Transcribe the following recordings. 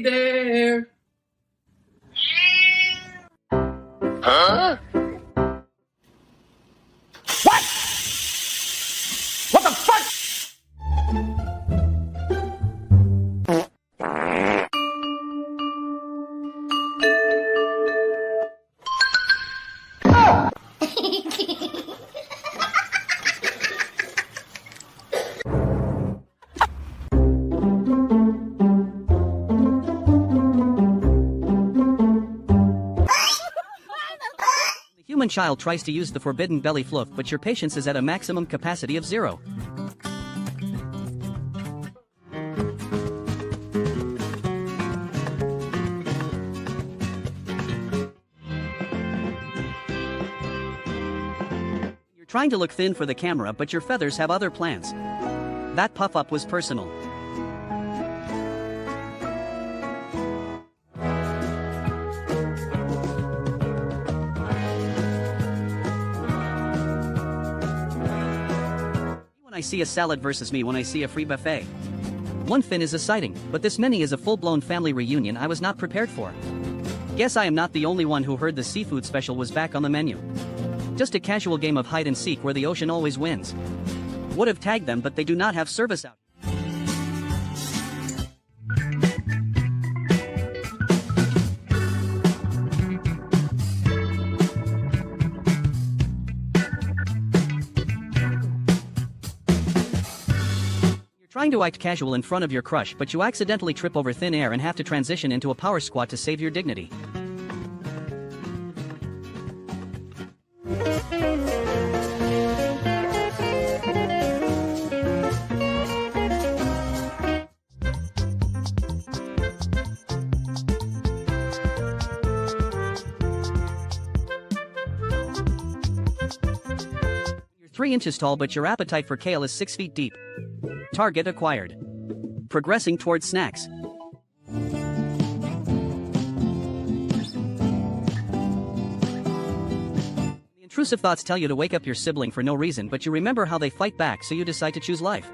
Hey there. Huh? What? What the fuck? The human child tries to use the forbidden belly fluff, but your patience is at a maximum capacity of 0. You're trying to look thin for the camera, but your feathers have other plans. That puff-up was personal. When I see a salad versus me when I see a free buffet. One fin is exciting, but this many is a full-blown family reunion I was not prepared for. Guess I am not the only one who heard the seafood special was back on the menu. Just a casual game of hide and seek where the ocean always wins. Would have tagged them, but they do not have service out. Trying to act casual in front of your crush, but you accidentally trip over thin air and have to transition into a power squat to save your dignity. You're 3 inches tall, but your appetite for kale is 6 feet deep. Target acquired. Progressing towards snacks. The intrusive thoughts tell you to wake up your sibling for no reason, but you remember how they fight back, so you decide to choose life.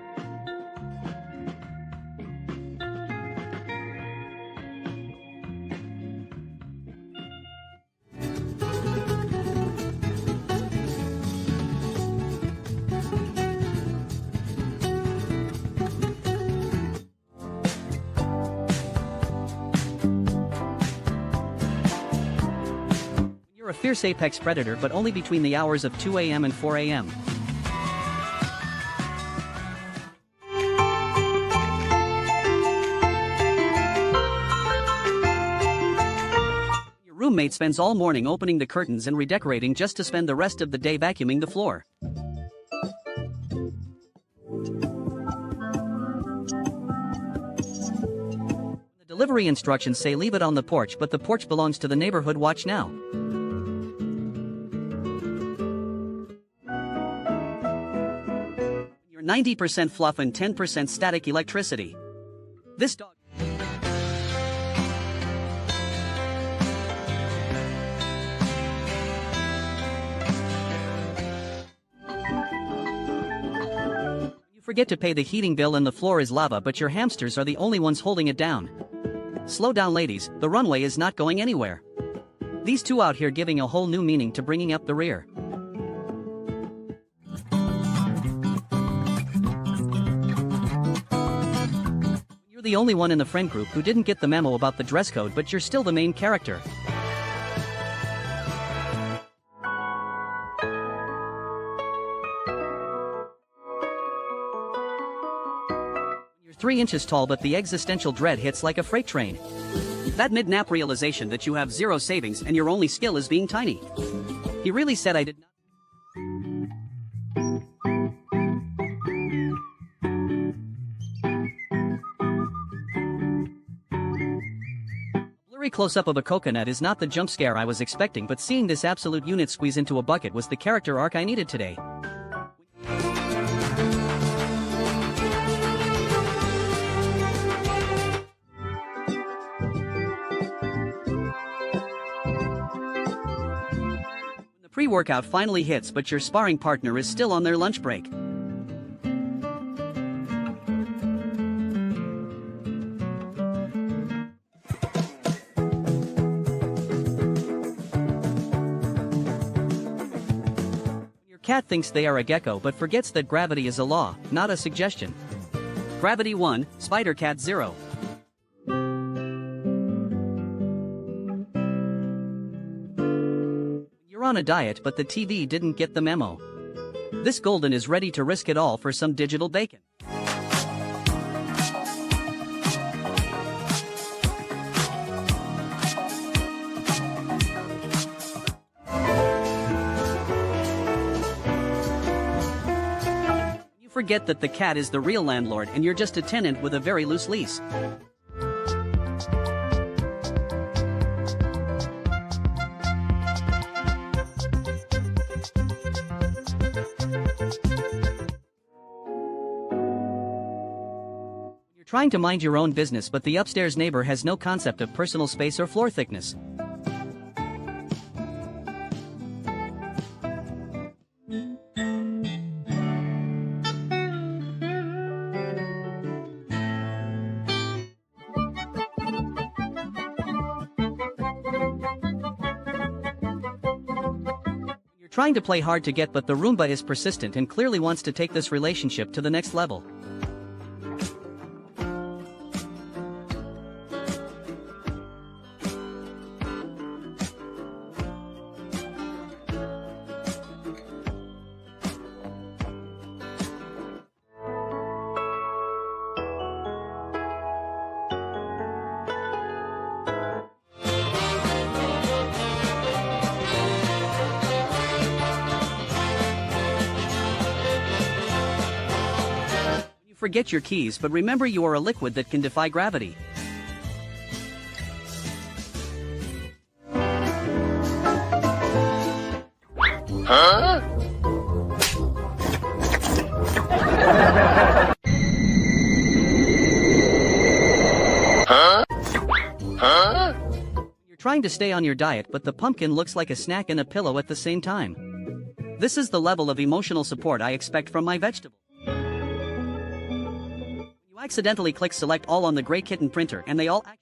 You're a fierce apex predator, but only between the hours of 2 a.m. and 4 a.m. Your roommate spends all morning opening the curtains and redecorating just to spend the rest of the day vacuuming the floor. The delivery instructions say leave it on the porch, but the porch belongs to the neighborhood watch now. You're 90% fluff and 10% static electricity. This dog. You forget to pay the heating bill and the floor is lava, but your hamsters are the only ones holding it down. Slow down, ladies, the runway is not going anywhere. These two out here giving a whole new meaning to bringing up the rear. You're the only one in the friend group who didn't get the memo about the dress code, but you're still the main character. You're 3 inches tall, but the existential dread hits like a freight train. That mid-nap realization that you have 0 savings and your only skill is being tiny. He really said I did not. Blurry close-up of a coconut is not the jump scare I was expecting, but seeing this absolute unit squeeze into a bucket was the character arc I needed today. Pre-workout finally hits, but your sparring partner is still on their lunch break. cat thinks they are a gecko but forgets that gravity is a law, not a suggestion. Gravity 1, Spider Cat 0. You're on a diet but the TV didn't get the memo. This golden is ready to risk it all for some digital bacon. You forget that the cat is the real landlord and you're just a tenant with a very loose lease. Trying to mind your own business but the upstairs neighbor has no concept of personal space or floor thickness. You're trying to play hard to get but the Roomba is persistent and clearly wants to take this relationship to the next level. Forget your keys but remember you are a liquid that can defy gravity. Huh? Huh? Huh? You're trying to stay on your diet but the pumpkin looks like a snack and a pillow at the same time. This is the level of emotional support I expect from my vegetable. You accidentally click select all on the gray kitten printer and they all I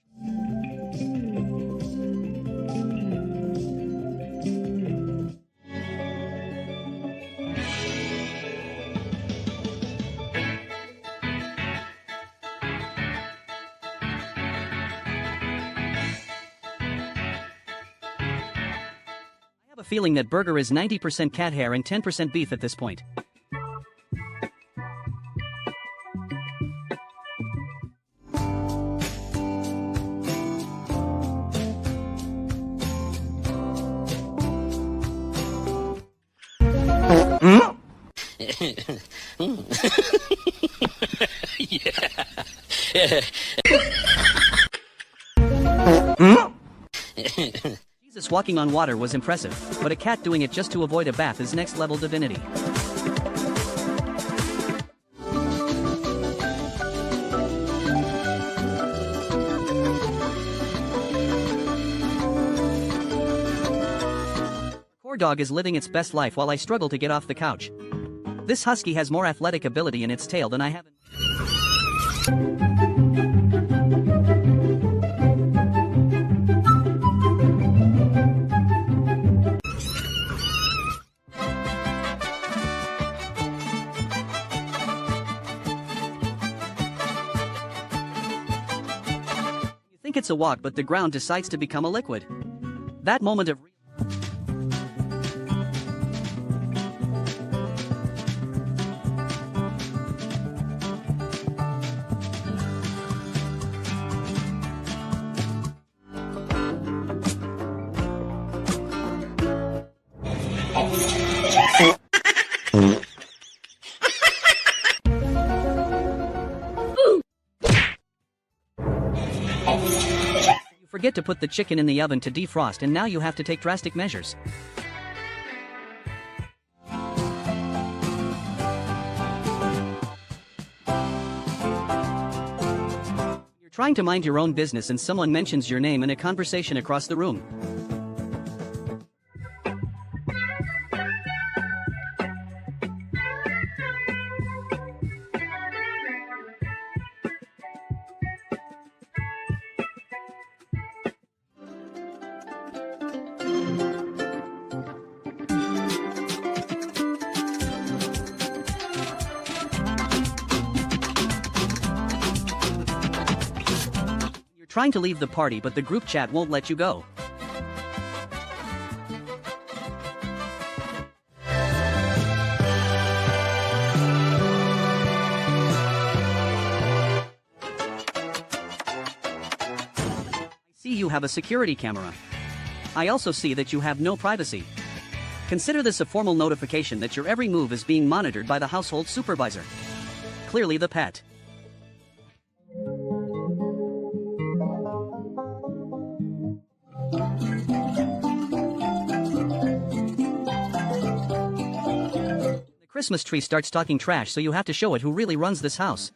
have a feeling that burger is 90% cat hair and 10% beef at this point. Jesus walking on water was impressive, but a cat doing it just to avoid a bath is next level divinity. Poor dog is living its best life while I struggle to get off the couch. This husky has more athletic ability in its tail than I have. You think it's a walk but the ground decides to become a liquid. That moment of You forget to put the chicken in the oven to defrost and now you have to take drastic measures. You're trying to mind your own business and someone mentions your name in a conversation across the room. Trying to leave the party but the group chat won't let you go. I see you have a security camera. I also see that you have no privacy. Consider this a formal notification that your every move is being monitored by the household supervisor. Clearly the pet. The Christmas tree starts talking trash, so you have to show it who really runs this house.